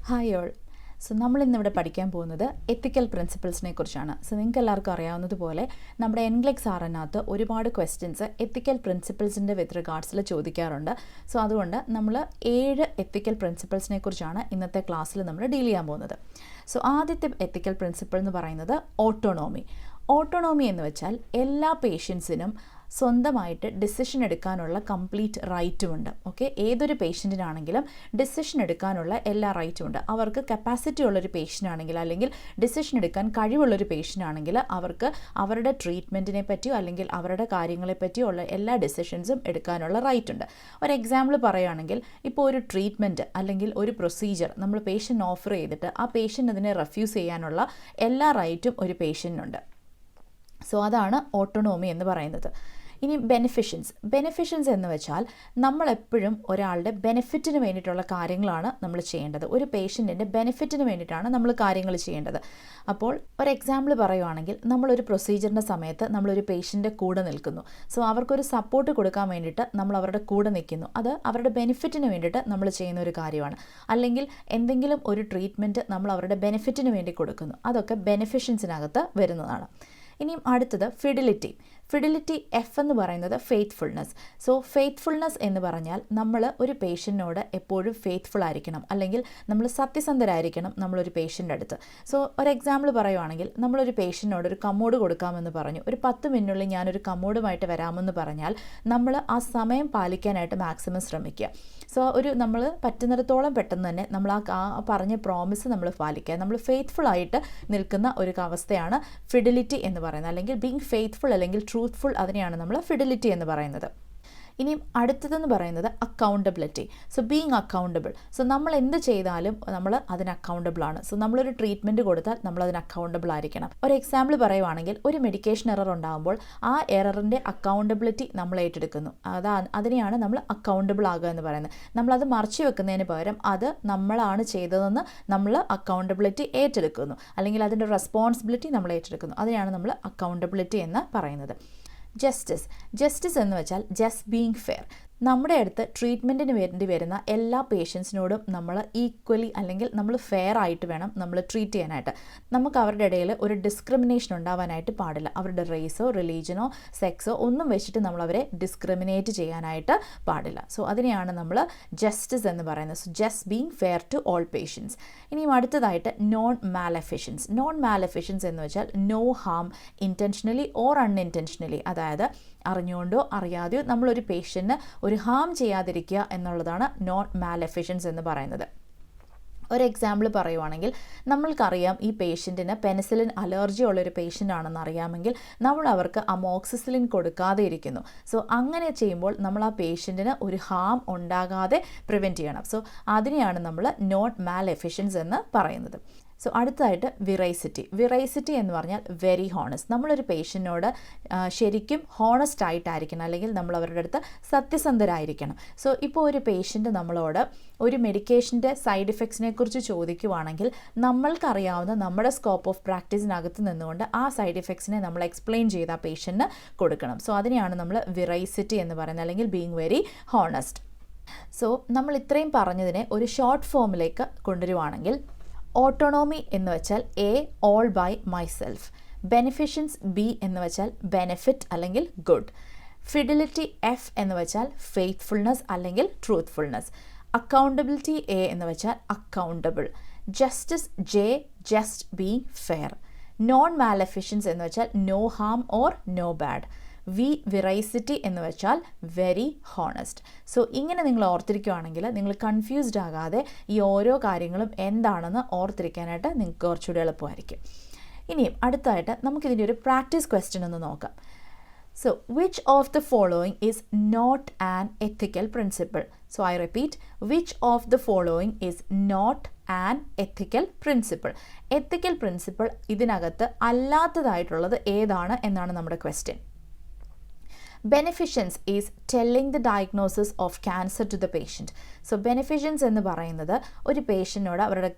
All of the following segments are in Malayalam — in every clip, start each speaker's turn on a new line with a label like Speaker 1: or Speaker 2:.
Speaker 1: Hi all. നമ്മളിന്നിവിടെ പഠിക്കാൻ പോകുന്നത് എത്തിക്കൽ പ്രിൻസിപ്പിൾസിനെ കുറിച്ചാണ്. നിങ്ങൾക്ക് എല്ലാവർക്കും അറിയാവുന്നതുപോലെ നമ്മുടെ എൻഗ്ലെക്സ് ആറിനകത്ത് ഒരുപാട് ക്വസ്റ്റ്യൻസ് എത്തിക്കൽ പ്രിൻസിപ്പിൾസിൻ്റെ വിത്ത് റിഗാർഡ്സിൽ ചോദിക്കാറുണ്ട്. അതുകൊണ്ട് നമ്മൾ 7 എത്തിക്കൽ പ്രിൻസിപ്പിൾസിനെ കുറിച്ചാണ് ഇന്നത്തെ ക്ലാസ്സിൽ നമ്മൾ ഡീൽ ചെയ്യാൻ പോകുന്നത്. ആദ്യത്തെ എത്തിക്കൽ പ്രിൻസിപ്പിൾ എന്ന് പറയുന്നത് ഓട്ടോണോമി. ഓട്ടോണോമി എന്ന് വെച്ചാൽ എല്ലാ പേഷ്യൻസിനും സ്വന്തമായിട്ട് ഡിസിഷൻ എടുക്കാനുള്ള കംപ്ലീറ്റ് റൈറ്റുമുണ്ട്. ഓക്കെ, ഏതൊരു പേഷ്യൻറ്റിനാണെങ്കിലും ഡിസിഷൻ എടുക്കാനുള്ള എല്ലാ റൈറ്റുമുണ്ട്. അവർക്ക് കപ്പാസിറ്റി ഉള്ളൊരു പേഷ്യൻ്റ് ആണെങ്കിൽ, അല്ലെങ്കിൽ ഡിസിഷൻ എടുക്കാൻ കഴിവുള്ളൊരു പേഷ്യൻ്റ് ആണെങ്കിൽ അവർക്ക് അവരുടെ ട്രീറ്റ്മെൻറ്റിനെ പറ്റിയോ അല്ലെങ്കിൽ അവരുടെ കാര്യങ്ങളെ പറ്റിയോ ഉള്ള എല്ലാ ഡിസിഷൻസും എടുക്കാനുള്ള റൈറ്റുണ്ട്. ഒരു എക്സാമ്പിൾ പറയുകയാണെങ്കിൽ, ഇപ്പോൾ ഒരു ട്രീറ്റ്മെൻറ്റ് അല്ലെങ്കിൽ ഒരു പ്രൊസീജിയർ നമ്മൾ പേഷ്യൻ്റ് ഓഫർ ചെയ്തിട്ട് ആ പേഷ്യൻ്റ് അതിനെ റെഫ്യൂസ് ചെയ്യാനുള്ള എല്ലാ റൈറ്റും ഒരു പേഷ്യൻറ്റിനുണ്ട്. അതാണ് ഓട്ടോണോമി എന്ന് പറയുന്നത്. ഇനി ബെനിഫിഷ്യൻസ് എന്ന് വെച്ചാൽ നമ്മളെപ്പോഴും ഒരാളുടെ ബെനിഫിറ്റിന് വേണ്ടിയിട്ടുള്ള കാര്യങ്ങളാണ് നമ്മൾ ചെയ്യേണ്ടത്. ഒരു പേഷ്യൻറ്റിൻ്റെ ബെനിഫിറ്റിന് വേണ്ടിയിട്ടാണ് നമ്മൾ കാര്യങ്ങൾ ചെയ്യേണ്ടത്. അപ്പോൾ ഒരു എക്സാമ്പിൾ പറയുവാണെങ്കിൽ, നമ്മളൊരു പ്രൊസീജിയറിൻ്റെ സമയത്ത് നമ്മളൊരു പേഷ്യൻ്റെ കൂടെ നിൽക്കുന്നു. അവർക്കൊരു സപ്പോർട്ട് കൊടുക്കാൻ വേണ്ടിയിട്ട് നമ്മൾ അവരുടെ കൂടെ നിൽക്കുന്നു. അത് അവരുടെ ബെനിഫിറ്റിന് വേണ്ടിയിട്ട് നമ്മൾ ചെയ്യുന്ന ഒരു കാര്യമാണ്. അല്ലെങ്കിൽ എന്തെങ്കിലും ഒരു ട്രീറ്റ്മെൻറ്റ് നമ്മൾ അവരുടെ ബെനിഫിറ്റിന് വേണ്ടി കൊടുക്കുന്നു. അതൊക്കെ ബെനിഫിഷ്യൻസിനകത്ത് വരുന്നതാണ്. ഇനിയും അടുത്തത് ഫിഡിലിറ്റി എഫ് എന്ന് പറയുന്നത് ഫെയ്ത്ത്ഫുൾനെസ്. ഫെയ്ത്ത്ഫുൾനെസ് എന്ന് പറഞ്ഞാൽ നമ്മൾ ഒരു പേഷ്യൻറ്റിനോട് എപ്പോഴും ഫെയ്ത്ത്ഫുൾ ആയിരിക്കണം, അല്ലെങ്കിൽ നമ്മൾ സത്യസന്ധരായിരിക്കണം നമ്മളൊരു പേഷ്യൻ്റെ അടുത്ത്. ഒരു എക്സാമ്പിൾ പറയുവാണെങ്കിൽ, നമ്മളൊരു പേഷ്യൻറ്റിനോട് ഒരു കമ്മോഡ് കൊടുക്കാമെന്ന് പറഞ്ഞു, ഒരു 10 മിനിറ്റിനുള്ളിൽ ഞാനൊരു കമ്മോഡുമായിട്ട് വരാമെന്ന് പറഞ്ഞാൽ നമ്മൾ ആ സമയം പാലിക്കാനായിട്ട് മാക്സിമം ശ്രമിക്കുക. നമ്മൾ പറ്റുന്നിടത്തോളം പെട്ടെന്ന് തന്നെ നമ്മൾ ആ പറഞ്ഞ പ്രോമിസ് നമ്മൾ പാലിക്കുക. നമ്മൾ ഫെയ്ത്ത്ഫുൾ ആയിട്ട് നിൽക്കുന്ന ഒരു അവസ്ഥയാണ് ഫിഡിലിറ്റി എന്ന് പറയുന്നത്, അല്ലെങ്കിൽ ബീങ് ഫെയ്ത്ത്ഫുൾ അല്ലെങ്കിൽ ട്രൂത്ത്ഫുൾ, അതിനെയാണ് നമ്മൾ ഫിഡിലിറ്റി എന്ന് പറയുന്നത്. ഇനിയും അടുത്തതെന്ന് പറയുന്നത് അക്കൗണ്ടബിലിറ്റി. Being accountable. നമ്മൾ എന്ത് ചെയ്താലും നമ്മൾ അതിന് അക്കൗണ്ടബിൾ ആണ്. നമ്മളൊരു ട്രീറ്റ്മെൻറ്റ് കൊടുത്താൽ നമ്മൾ അതിന് അക്കൗണ്ടബിൾ ആയിരിക്കണം. ഒരു എക്സാമ്പിൾ പറയുവാണെങ്കിൽ, ഒരു മെഡിക്കേഷൻ എറർ ഉണ്ടാകുമ്പോൾ ആ എററിൻ്റെ അക്കൗണ്ടബിലിറ്റി നമ്മൾ ഏറ്റെടുക്കുന്നു. അതിനെയാണ് നമ്മൾ അക്കൗണ്ടബിൾ ആകുക എന്ന് പറയുന്നത്. നമ്മളത് മറച്ചു വെക്കുന്നതിന് പകരം അത് നമ്മളാണ് ചെയ്തതെന്ന് നമ്മൾ അക്കൗണ്ടബിലിറ്റി ഏറ്റെടുക്കുന്നു, അല്ലെങ്കിൽ അതിൻ്റെ റെസ്പോൺസിബിലിറ്റി നമ്മൾ ഏറ്റെടുക്കുന്നു. അതിനെയാണ് നമ്മൾ അക്കൗണ്ടബിലിറ്റി എന്ന് പറയുന്നത്. ജസ്റ്റിസ് എന്ന് വെച്ചാൽ ജസ്റ്റ് ബീങ് ഫെയർ. നമ്മുടെ അടുത്ത് ട്രീറ്റ്മെൻറ്റിന് വേണ്ടി വരുന്ന എല്ലാ പേഷ്യൻസിനോടും നമ്മൾ ഈക്വലി അല്ലെങ്കിൽ നമ്മൾ ഫെയർ ആയിട്ട് വേണം നമ്മൾ ട്രീറ്റ് ചെയ്യാനായിട്ട്. നമുക്ക് അവരുടെ ഇടയിൽ ഒരു ഡിസ്ക്രിമിനേഷൻ ഉണ്ടാവാനായിട്ട് പാടില്ല. അവരുടെ റേസോ റിലീജിയനോ സെക്സോ ഒന്നും വെച്ചിട്ട് നമ്മൾ അവരെ ഡിസ്ക്രിമിനേറ്റ് ചെയ്യാനായിട്ട് പാടില്ല. അതിനെയാണ് നമ്മൾ ജസ്റ്റിസ് എന്ന് പറയുന്നത്. Just being fair to all patients. ഇനിയും അടുത്തതായിട്ട് നോൺ മാലഫിഷ്യൻസ് എന്ന് വെച്ചാൽ no harm intentionally or unintentionally. അതായത് അറിഞ്ഞുകൊണ്ടോ അറിയാതെയോ നമ്മളൊരു പേഷ്യൻറ്റിന് ഒരു ഹാം ചെയ്യാതിരിക്കുക എന്നുള്ളതാണ് നോൺ മാലഫിഷ്യൻസ് എന്ന് പറയുന്നത്. ഒരു എക്സാമ്പിൾ പറയുവാണെങ്കിൽ, നമ്മൾക്കറിയാം ഈ പേഷ്യൻറ്റിന് പെനിസിലിൻ അലർജി ഉള്ളൊരു പേഷ്യൻ്റ് ആണെന്ന് അറിയാമെങ്കിൽ നമ്മൾ അവർക്ക് അമോക്സിസിലിൻ കൊടുക്കാതെ ഇരിക്കുന്നു. അങ്ങനെ ചെയ്യുമ്പോൾ നമ്മൾ ആ പേഷ്യൻറ്റിന് ഒരു ഹാം ഉണ്ടാകാതെ പ്രിവെൻറ്റ് ചെയ്യണം. അതിനെയാണ് നമ്മൾ നോൺ മാലഫിഷ്യൻസ് എന്ന് പറയുന്നത്. അടുത്തതായിട്ട് വിറൈസിറ്റി എന്ന് പറഞ്ഞാൽ വെരി ഹോണസ്റ്റ്. നമ്മളൊരു പേഷ്യൻറ്റിനോട് ശരിക്കും ഹോണസ്റ്റ് ആയിട്ടായിരിക്കണം, അല്ലെങ്കിൽ നമ്മൾ അവരുടെ അടുത്ത് സത്യസന്ധരായിരിക്കണം. ഇപ്പോൾ ഒരു പേഷ്യൻറ്റ് നമ്മളോട് ഒരു മെഡിക്കേഷൻ്റെ സൈഡ് ഇഫക്ട്സിനെ കുറിച്ച് ചോദിക്കുവാണെങ്കിൽ, നമ്മൾക്കറിയാവുന്ന നമ്മുടെ സ്കോപ്പ് ഓഫ് പ്രാക്ടീസിനകത്ത് നിന്നുകൊണ്ട് ആ സൈഡ് ഇഫക്ട്സിനെ നമ്മൾ എക്സ്പ്ലെയിൻ ചെയ്ത് ആ പേഷ്യൻറ്റിന് കൊടുക്കണം. അതിനെയാണ് നമ്മൾ വിറൈസിറ്റി എന്ന് പറയുന്നത്, അല്ലെങ്കിൽ ബീങ് വെരി ഹോണസ്റ്റ്. നമ്മൾ ഇത്രയും പറഞ്ഞതിനെ ഒരു ഷോർട്ട് ഫോമിലേക്ക് കൊണ്ടുവരുവാണെങ്കിൽ, ഓട്ടോണോമി എന്ന് വെച്ചാൽ A, all by myself. ബെനിഫിഷ്യൻസ് B എന്ന് വെച്ചാൽ ബെനിഫിറ്റ് അല്ലെങ്കിൽ ഗുഡ്. ഫിഡിലിറ്റി എഫ് എന്ന് വെച്ചാൽ ഫെയ്ത്ത്ഫുൾനെസ് അല്ലെങ്കിൽ ട്രൂത്ത്ഫുൾനെസ്. അക്കൗണ്ടബിലിറ്റി എ എന്ന് വെച്ചാൽ accountable. Justice J, just being fair. Non maleficence എന്ന് വെച്ചാൽ no harm or no bad. Veracity എന്ന് വെച്ചാൽ വെരി ഹോണസ്റ്റ്. ഇങ്ങനെ നിങ്ങൾ ഓർത്തിരിക്കുകയാണെങ്കിൽ നിങ്ങൾ കൺഫ്യൂസ്ഡ് ആകാതെ ഈ ഓരോ കാര്യങ്ങളും എന്താണെന്ന് ഓർത്തിരിക്കാനായിട്ട് നിങ്ങൾക്ക് കുറച്ചുകൂടി എളുപ്പമായിരിക്കും. ഇനിയും അടുത്തായിട്ട് നമുക്കിതിൻ്റെ ഒരു പ്രാക്ടീസ് ക്വസ്റ്റ്യൻ ഒന്ന് നോക്കാം. which of the following is not an ethical principle? I repeat, which of the following is not an ethical principle? Ethical principle ഇതിനകത്ത് അല്ലാത്തതായിട്ടുള്ളത് ഏതാണ് എന്നാണ് നമ്മുടെ question. Beneficence is telling the diagnosis of cancer to the patient. Beneficence എന്ന് പറയുന്നത് ഒരു പേഷ്യൻറ്റിനോട് അവരുടെ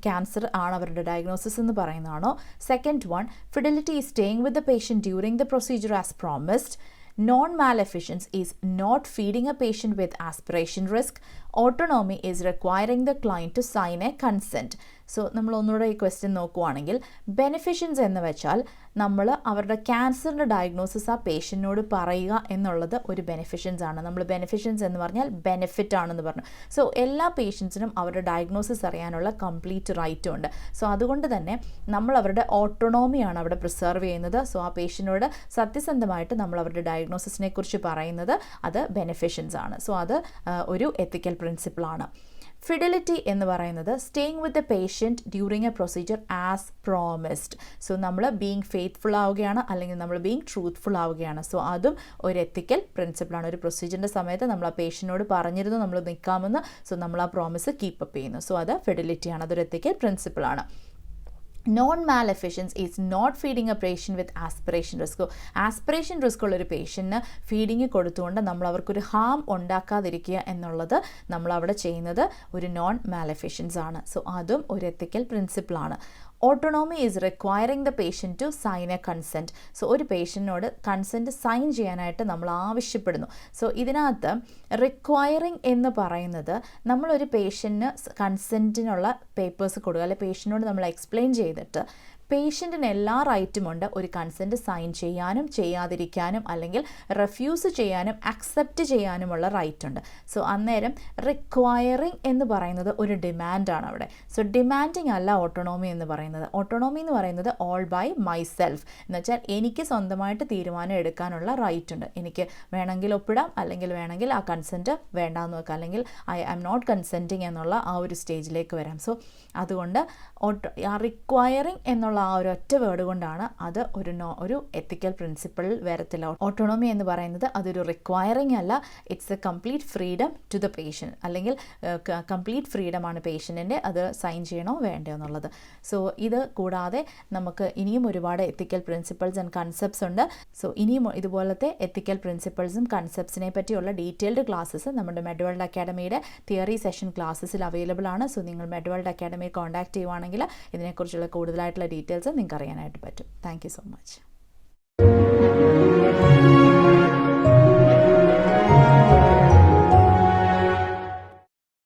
Speaker 1: ക്യാൻസർ ആണ് അവരുടെ ഡയഗ്നോസിസ് എന്ന് പറയുന്നതാണോ? Second one, fidelity is staying with the patient during the procedure as promised. Non-maleficence is not feeding a patient with aspiration risk. Autonomy is requiring the client to sign a consent. So നമ്മൾ ഒന്നുകൂടെ ഈ ക്വസ്റ്റ്യൻ നോക്കുവാണെങ്കിൽ ബെനിഫിഷ്യൻസ് എന്ന് വെച്ചാൽ നമ്മൾ അവരുടെ ക്യാൻസറിൻ്റെ ഡയഗ്നോസിസ് ആ പേഷ്യൻറ്റിനോട് പറയുക എന്നുള്ളത് ഒരു ബെനിഫിഷ്യൻസ് ആണ്. നമ്മൾ ബെനിഫിഷ്യൻസ് എന്ന് പറഞ്ഞാൽ ബെനിഫിറ്റ് ആണെന്ന് പറഞ്ഞു. സോ എല്ലാ പേഷ്യൻസിനും അവരുടെ ഡയഗ്നോസിസ് അറിയാനുള്ള കംപ്ലീറ്റ് റൈറ്റും ഉണ്ട്. സോ അതുകൊണ്ട് തന്നെ നമ്മൾ അവരുടെ ഓട്ടോണോമിയാണ് അവിടെ പ്രിസർവ് ചെയ്യുന്നത്. സോ ആ പേഷ്യൻറ്റിനോട് സത്യസന്ധമായിട്ട് നമ്മൾ അവരുടെ ഡയഗ്നോസിസിനെ കുറിച്ച് പറയുന്നത് അത് ബെനിഫിഷ്യൻസ് ആണ്. സോ അത് ഒരു എത്തിക്കൽ പ്രിൻസിപ്പിളാണ്. ഫിഡലിറ്റി എന്ന് പറയുന്നത് staying with the patient during A procedure as promised. So നമ്മൾ ബീങ് ഫെയ്ത്ത്ഫുൾ ആവുകയാണ്, അല്ലെങ്കിൽ നമ്മൾ ബീങ് ട്രൂത്ത്ഫുൾ ആവുകയാണ്. സോ അതും ഒരു എത്തിക്കൽ പ്രിൻസിപ്പിളാണ്. ഒരു പ്രൊസീജിയറിൻ്റെ സമയത്ത് നമ്മൾ ആ പേഷ്യൻറ്റിനോട് പറഞ്ഞിരുന്നു നമ്മൾ നിൽക്കാമെന്ന്. സോ നമ്മൾ ആ പ്രോമിസ് കീപ്പ് അപ്പ് ചെയ്യുന്നു. സോ അത് ഫിഡലിറ്റിയാണ്, അതൊരു എത്തിക്കൽ പ്രിൻസിപ്പിളാണ്. Non maleficence is not feeding a patient with aspiration risk. Aspiration risk ഉള്ളൊരു പേഷ്യൻറ്റിന് ഫീഡിങ് കൊടുത്തുകൊണ്ട് നമ്മൾ അവർക്കൊരു ഹാം ഉണ്ടാക്കാതിരിക്കുക എന്നുള്ളത് നമ്മളവിടെ ചെയ്യുന്നത് ഒരു നോൺ മാലഫിഷ്യൻസ് ആണ്. സോ അതും ഒരു എത്തിക്കൽ പ്രിൻസിപ്പിളാണ്. Autonomy is requiring the patient to sign a consent. So ഒരു പേഷ്യൻറ്റിനോട് കൺസെൻറ്റ് സൈൻ ചെയ്യാനായിട്ട് നമ്മൾ ആവശ്യപ്പെടുന്നു. സോ ഇതിനകത്ത് റിക്വയറിംഗ് എന്ന് പറയുന്നത് നമ്മളൊരു പേഷ്യൻറ്റിന് കൺസെൻറ്റിനുള്ള പേപ്പേഴ്സ് കൊടുക്കുക, അല്ലെങ്കിൽ പേഷ്യൻറ്റിനോട് നമ്മൾ എക്സ്പ്ലെയിൻ ചെയ്തിട്ട് പേഷ്യൻറ്റിന് എല്ലാ റൈറ്റുമുണ്ട് ഒരു കൺസെൻറ്റ് സൈൻ ചെയ്യാനും ചെയ്യാതിരിക്കാനും, അല്ലെങ്കിൽ റെഫ്യൂസ് ചെയ്യാനും അക്സെപ്റ്റ് ചെയ്യാനുമുള്ള റൈറ്റ് ഉണ്ട്. സോ അന്നേരം റിക്വയറിംഗ് എന്ന് പറയുന്നത് ഒരു ഡിമാൻഡാണ് അവിടെ. സോ ഡിമാൻഡിങ് അല്ല ഓട്ടോണോമി എന്ന് പറയുന്നത്. ഓട്ടോണോമി എന്ന് പറയുന്നത് ഓൾ ബൈ മൈസെൽഫ് എന്ന് വെച്ചാൽ എനിക്ക് സ്വന്തമായിട്ട് തീരുമാനം എടുക്കാനുള്ള റൈറ്റ് ഉണ്ട്. എനിക്ക് വേണമെങ്കിൽ ഒപ്പിടാം, അല്ലെങ്കിൽ വേണമെങ്കിൽ ആ കൺസെൻറ്റ് വേണ്ടാന്ന് വെക്കാം, അല്ലെങ്കിൽ ഐ ആം നോട്ട് കൺസെൻറ്റിങ് എന്നുള്ള ആ ഒരു സ്റ്റേജിലേക്ക് വരാം. സോ അതുകൊണ്ട് റിക്വയറിംഗ് എന്നുള്ള ആ ഒരു ഒറ്റ വേർഡ് കൊണ്ടാണ് അത് ഒരു എത്തിക്കൽ പ്രിൻസിപ്പിൾ വരത്തില്ല. ഓട്ടോണോമി എന്ന് പറയുന്നത് അതൊരു റിക്വയറിംഗ് അല്ല, it's a complete freedom to the patient, അല്ലെങ്കിൽ കംപ്ലീറ്റ് ഫ്രീഡമാണ് പേഷ്യൻറ്റിൻ്റെ അത് സൈൻ ചെയ്യണോ വേണ്ടയോ എന്നുള്ളത്. സോ ഇത് കൂടാതെ നമുക്ക് ഇനിയും ഒരുപാട് എത്തിക്കൽ പ്രിൻസിപ്പിൾസ് ആൻഡ് കൺസെപ്റ്റ്സ് ഉണ്ട്. സോ ഇനിയും ഇതുപോലത്തെ എത്തിക്കൽ പ്രിൻസിപ്പിൾസും കൺസെപ്റ്റ്സിനെ പറ്റിയുള്ള ഡീറ്റെയിൽഡ് ക്ലാസ്സസ് നമ്മുടെ മെഡ്വേൾഡ് അക്കാഡമിയുടെ തിയറി സെഷൻ ക്ലാസ്സസിൽ അവൈലബിൾ ആണ്. സോ നിങ്ങൾ മെഡ്വേൾഡ് അക്കാഡമിയെ കോൺടാക്ട് ചെയ്യുവാണെങ്കിൽ ഇതിനെക്കുറിച്ചുള്ള കൂടുതലായിട്ടുള്ള ഡീറ്റെയിൽസ് നിങ്ങൾക്ക് അറിയാനായിട്ട് പറ്റും. Thank you so much.